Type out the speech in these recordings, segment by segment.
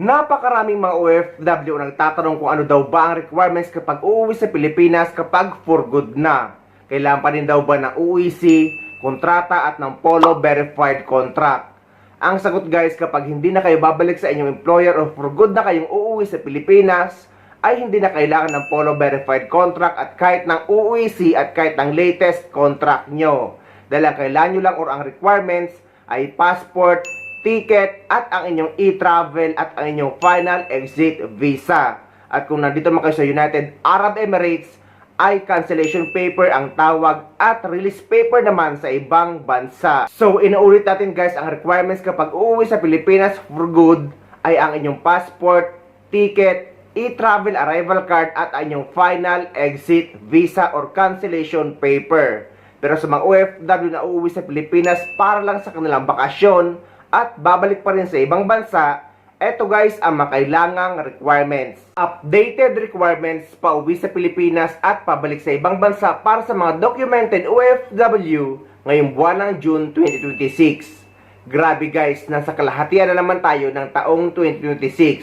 Napakaraming mga OFW ang nagtatanong kung ano daw ba ang requirements kapag uuwi sa Pilipinas kapag for good na. Kailangan pa din daw ba ng UEC, kontrata at ng Polo Verified Contract? Ang sagot guys, kapag hindi na kayo babalik sa inyong employer o for good na kayong uuwi sa Pilipinas, ay hindi na kailangan ng Polo Verified Contract at kahit ng UEC at kahit ng latest contract nyo. Dahil ang kailangan nyo lang or ang requirements ay passport, ticket at ang inyong e-travel at ang inyong final exit visa. At kung nandito naman kayo sa United Arab Emirates, ay cancellation paper ang tawag at release paper naman sa ibang bansa. So inuulit natin guys, ang requirements kapag uuwi sa Pilipinas for good ay ang inyong passport, ticket, e-travel arrival card at ang inyong final exit visa or cancellation paper. Pero sa mga OFW na uuwi sa Pilipinas para lang sa kanilang bakasyon at babalik pa rin sa ibang bansa, eto guys ang makailangang requirements. Updated requirements pa uwi sa Pilipinas at pabalik sa ibang bansa para sa mga documented OFW ngayong buwan ng June 2026. Grabe guys, nasa kalahatian na naman tayo ng taong 2026.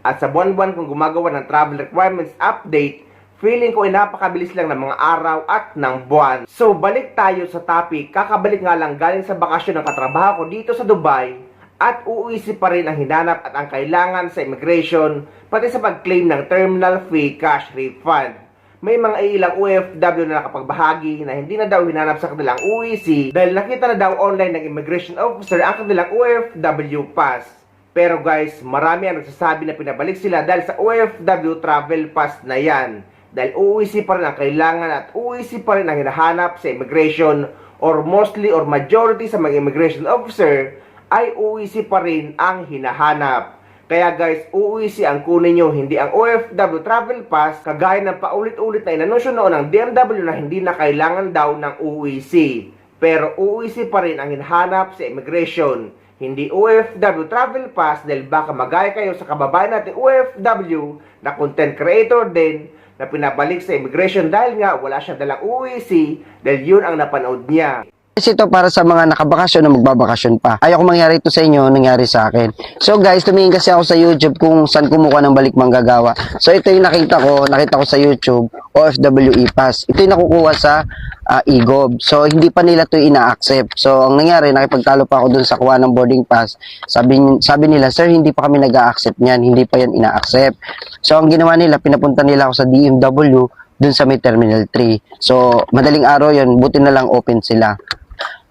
At sa buwan-buwan kung gumagawa ng travel requirements update, feeling ko ay napakabilis lang ng mga araw at ng buwan. So balik tayo sa topic, kakabalik nga lang galing sa bakasyon ng katrabaho ko dito sa Dubai at uuwi pa rin ang hinanap at ang kailangan sa immigration pati sa pag-claim ng terminal fee cash refund. May mga ilang OFW na nakapagbahagi na hindi na daw hinanap sa kanilang UEC dahil nakita na daw online ng immigration officer ang kanilang OFW pass. Pero guys, marami ang nagsasabi na pinabalik sila dahil sa OFW travel pass na yan. Dahil UEC pa rin ang kailangan at UEC pa rin ang hinahanap sa immigration or mostly or majority sa mga immigration officer ay UEC pa rin ang hinahanap. Kaya guys, UEC ang kunin nyo, hindi ang OFW travel pass kagaya ng paulit-ulit na inanunsyo noon ng DMW na hindi na kailangan daw ng UEC. Pero UEC pa rin ang hinahanap sa immigration, hindi OFW travel pass dahil baka magaya kayo sa kababayan natin OFW na content creator din na pinabalik sa immigration dahil nga wala siyang dalang UEC dahil yun ang napanood niya. Guys, ito para sa mga nakabakasyon na magbabakasyon pa. Ayoko mangyari ito sa inyo, nangyari sa akin. So guys, tumingin kasi ako sa YouTube kung saan kumukuha ng balik manggagawa. So ito yung nakita ko sa YouTube, OFW e-pass. Ito yung nakukuha sa e-gob. So hindi pa nila ito ina-accept. So ang nangyari, nakipagtalo pa ako dun sa kuha ng boarding pass. Sabi nila, sir, hindi pa kami nag-a-accept niyan, hindi pa yan ina-accept. So ang ginawa nila, pinapunta nila ako sa DMW dun sa may Terminal 3. So madaling araw yun, buti na lang open sila.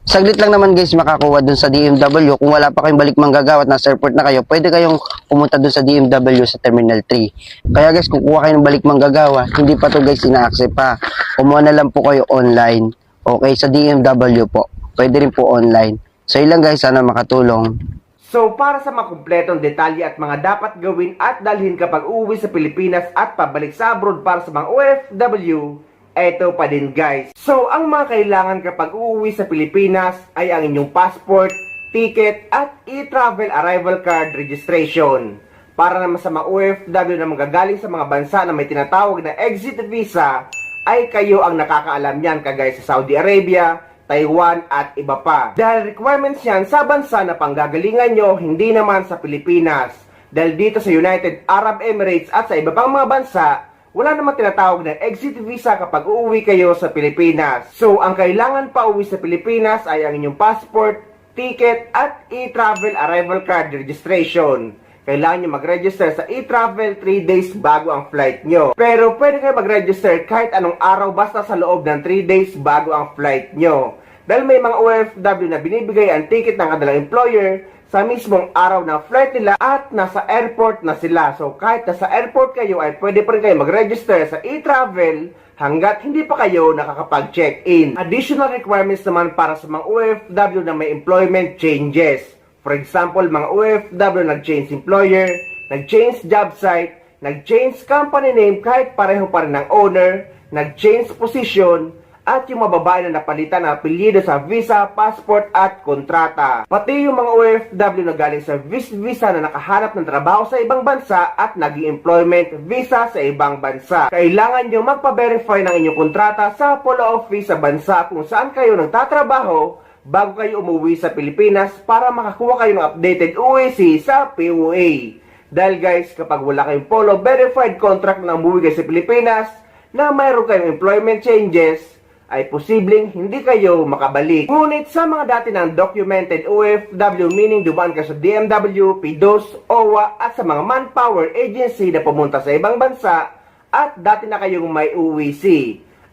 Saglit lang naman guys makakuha dun sa DMW. Kung wala pa kayong balik manggagawa at nasa airport na kayo, pwede kayong pumunta dun sa DMW sa Terminal 3. Kaya guys, kung kuha kayo ng balik manggagawa, hindi pa to guys ina-accept pa. Kumuha na lang po kayo online. Okay, sa DMW po. Pwede rin po online. So ilang guys, sana makatulong. So para sa mga kumpletong detalye at mga dapat gawin at dalhin kapag uuwi sa Pilipinas at pabalik sa abroad para sa mga OFW, eto pa din guys. So ang mga kailangan kapag uuwi sa Pilipinas ay ang inyong passport, ticket at e-travel arrival card registration. Para naman sa mga OFW na magagaling sa mga bansa na may tinatawag na exit visa, ay kayo ang nakakaalam yan kagaya sa Saudi Arabia, Taiwan at iba pa. Dahil requirements yan sa bansa na panggagalingan nyo, hindi naman sa Pilipinas. Dahil dito sa United Arab Emirates at sa iba pang mga bansa, wala naman tinatawag na exit visa kapag uuwi kayo sa Pilipinas. So, ang kailangan pa uwi sa Pilipinas ay ang inyong passport, ticket, at e-travel arrival card registration. Kailangan nyo mag-register sa e-travel 3 days bago ang flight nyo. Pero pwede kayo mag-register kahit anong araw basta sa loob ng 3 days bago ang flight nyo. Dahil may mga OFW na binibigay ang ticket ng kanilang employer sa mismong araw ng flight nila at nasa airport na sila. So kahit nasa airport kayo ay pwede pa rin kayo mag-register sa e-travel hanggat hindi pa kayo nakakapag-check-in. Additional requirements naman para sa mga OFW na may employment changes. For example, mga OFW nag-change employer, nag-change job site, nag-change company name kahit pareho pa rin ng owner, nag-change position, at yung mga babae na napalitan ng apelyido sa visa, passport at kontrata. Pati yung mga OFW na galing sa visa na nakahanap ng trabaho sa ibang bansa at naging employment visa sa ibang bansa. Kailangan nyo magpa-verify ng inyong kontrata sa Polo Office sa bansa kung saan kayo nagtatrabaho bago kayo umuwi sa Pilipinas para makakuha kayo ng updated UEC sa POA. Dahil guys, kapag wala kayong Polo verified contract na umuwi kayo sa Pilipinas, na mayroon kayong employment changes, ay posibleng hindi kayo makabalik. Ngunit sa mga dati ng documented OFW, meaning dumaan ka sa DMW, PDOS, OWA at sa mga manpower agency na pumunta sa ibang bansa at dati na kayong may UWC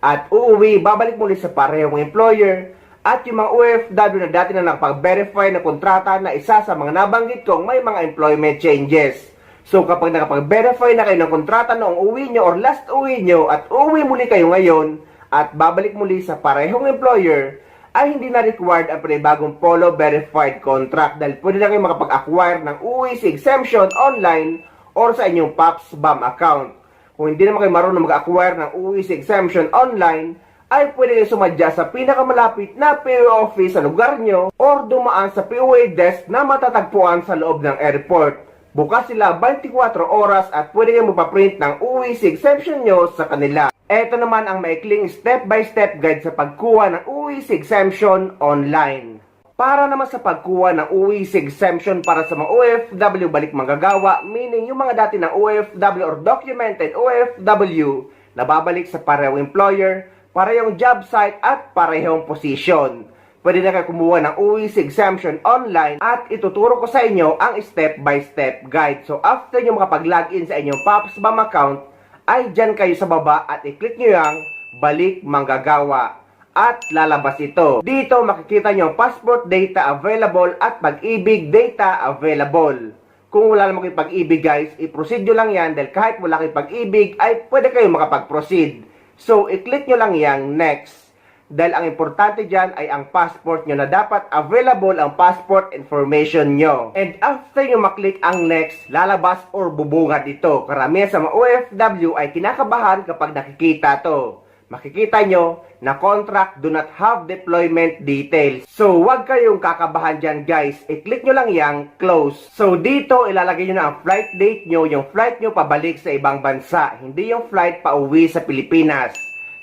at uuwi, babalik muli sa parehong employer at yung mga OFW na dati na nakapag-verify na kontrata na isa sa mga nabanggit kong may mga employment changes. So kapag nakapag-verify na kayo ng kontrata noong uwi nyo or last uwi nyo at uuwi muli kayo ngayon at babalik muli sa parehong employer, ay hindi na required ang panibagong Polo verified contract dahil pwede na kayo makapag-acquire ng UWC exemption online or sa inyong PAPS-BAM account. Kung hindi naman kayo marunong mag-acquire ng UWC exemption online, ay pwede kayo sumadya sa pinakamalapit na POA office sa lugar nyo or dumaan sa POA desk na matatagpuan sa loob ng airport. Bukas sila 24 oras at pwede kayong magpaprint ng UWC exemption nyo sa kanila. Ito naman ang maikling step-by-step guide sa pagkuha ng UWC exemption online. Para naman sa pagkuha ng UWC exemption para sa mga OFW balik manggagawa, meaning yung mga dati ng OFW or documented OFW na babalik sa parehong employer, parehong job site at parehong position. Pwede na kayo kumuha ng UWC exemption online at ituturo ko sa inyo ang step-by-step guide. So after nyo makapag-login sa inyong PAPS-BAM account, ay dyan kayo sa baba at i-click nyo yung balik manggagawa at lalabas ito. Dito makikita nyo ang passport data available at pag-ibig data available. Kung wala naman kayong pag-ibig guys, i-proceed nyo lang yan dahil kahit wala kayong pag-ibig ay pwede kayo makapag-proceed. So i-click nyo lang yung next. Dahil ang importante dyan ay ang passport nyo na dapat available ang passport information nyo. And after nyo maklik ang next, lalabas or bubungad ito. Karamihan sa mga OFW ay kinakabahan kapag nakikita to. Makikita nyo na contract do not have deployment details. So wag kayong kakabahan dyan guys. I-click nyo lang yung close. So dito ilalagay nyo na ang flight date nyo, yung flight nyo pabalik sa ibang bansa. Hindi yung flight pa uwi sa Pilipinas.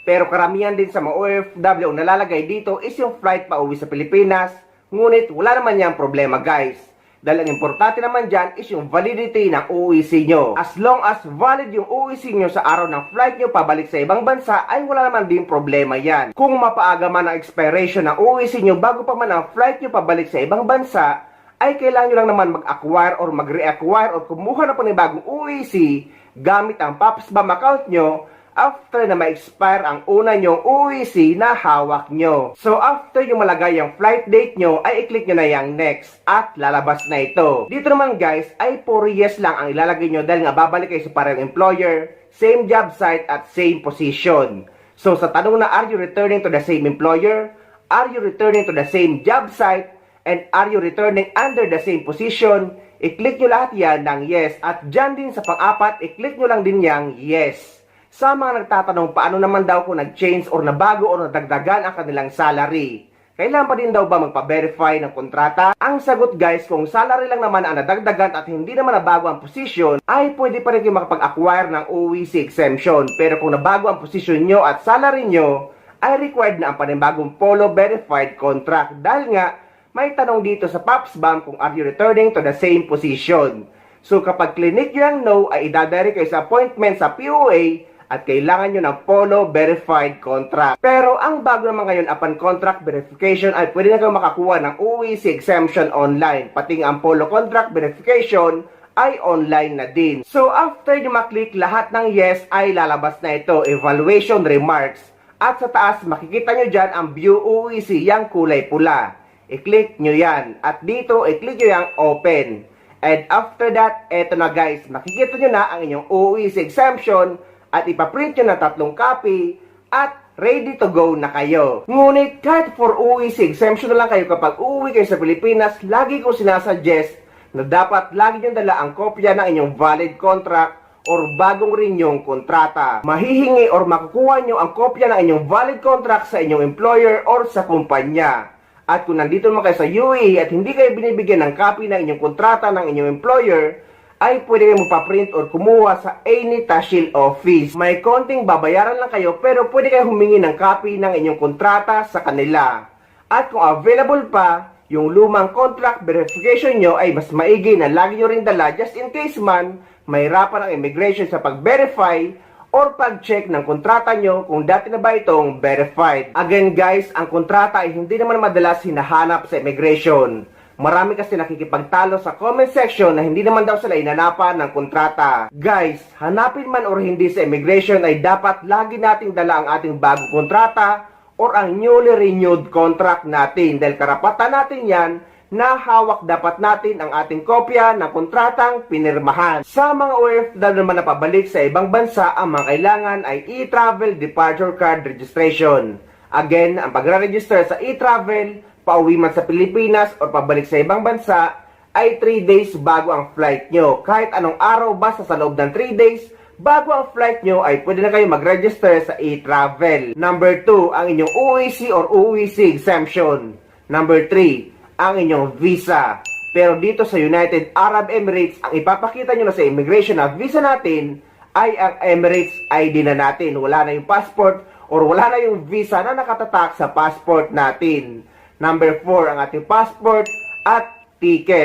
Pero karamihan din sa mga OFW ang nalalagay dito is yung flight pa uwi sa Pilipinas. Ngunit wala naman niyang problema guys. Dahil ang importante naman dyan is yung validity ng UWC nyo. As long as valid yung UWC nyo sa araw ng flight nyo pabalik sa ibang bansa, ay wala naman din problema yan. Kung mapaaga man ang expiration ng UWC nyo bago pa man ang flight nyo pabalik sa ibang bansa, ay kailangan nyo lang naman mag-acquire or mag-reacquire or kumuha na panibagong UWC gamit ang PAPS-BAM account nyo after na ma-expire ang una nyong UWC na hawak nyo. So after yung malagay yung flight date nyo, ay i-click nyo na yung next at lalabas na ito. Dito naman guys, ay 4 yes lang ang ilalagay nyo dahil nga babalik kayo sa parehong employer, same job site at same position. So sa tanong na are you returning to the same employer, are you returning to the same job site, and are you returning under the same position, i-click nyo lahat yan ng yes. At dyan din sa pang-apat, i-click nyo lang din yung yes. Sa mga nagtatanong paano naman daw kung nag-change or nabago or nadagdagan ang kanilang salary, kailan pa din daw ba magpa-verify ng kontrata? Ang sagot guys, kung salary lang naman ang nadagdagan at hindi naman nabago ang position, ay pwede pa rin kayo makapag-acquire ng UWC exemption. Pero kung nabago ang position nyo at salary nyo, ay required na ang panibagong Polo verified contract. Dahil nga, may tanong dito sa PAPS-BAM kung are you returning to the same position. So kapag clinic nyo ang no, ay idadari kayo sa appointment sa POA at kailangan nyo ng Polo verified contract. Pero ang bago naman ngayon upon contract verification ay pwede na kayo makakuha ng UWC exemption online. Pati ang Polo contract verification ay online na din. So after nyo maklik lahat ng yes ay lalabas na ito, evaluation remarks. At sa taas makikita nyo dyan ang view UWC, yung kulay pula. I-click nyo yan. At dito i-click nyo yung open. And after that, eto na guys, makikita nyo na ang inyong UWC exemption at ipaprint nyo ng 3 copy at ready to go na kayo. Ngunit kahit for UWC exemption na lang kayo kapag uuwi kayo sa Pilipinas, lagi ko sinasuggest na dapat lagi nyo dala ang kopya ng inyong valid contract or bagong renew kontrata. Mahihingi or makukuha nyo ang kopya ng inyong valid contract sa inyong employer or sa kumpanya. At kung nandito naman kayo sa UAE at hindi kayo binibigyan ng copy ng inyong kontrata ng inyong employer, ay pwede kayo magpa-print or kumuha sa any Tashil office. May konting babayaran lang kayo pero pwede kayo humingi ng copy ng inyong kontrata sa kanila. At kung available pa, yung lumang contract verification nyo ay mas maigi na lagi nyo rin dala just in case man mahirapan ang immigration sa pag-verify or pag-check ng kontrata nyo kung dati na ba itong verified. Again guys, ang kontrata ay hindi naman madalas hinahanap sa immigration. Marami kasi nakikipagtalo sa comment section na hindi naman daw sila inanapan ng kontrata. Guys, hanapin man or hindi sa immigration ay dapat lagi nating dala ang ating bagong kontrata or ang newly renewed contract natin dahil karapatan natin yan na hawak dapat natin ang ating kopya ng kontratang pinirmahan. Sa mga OFW naman na pabalik sa ibang bansa, ang mga kailangan ay e-travel departure card registration. Again, ang pagre-register sa e-travel, pauwi man sa Pilipinas o pabalik sa ibang bansa, ay 3 days bago ang flight nyo. Kahit anong araw basta sa loob ng 3 days, bago ang flight nyo ay pwede na kayo mag-register sa e-travel. Number 2, ang inyong UEC or UEC exemption. Number 3, ang inyong visa. Pero dito sa United Arab Emirates, ang ipapakita nyo na sa immigration na visa natin ay ang Emirates ID na natin. Wala na yung passport or wala na yung visa na nakatatak sa passport natin. Number 4, ang ating passport at ticket.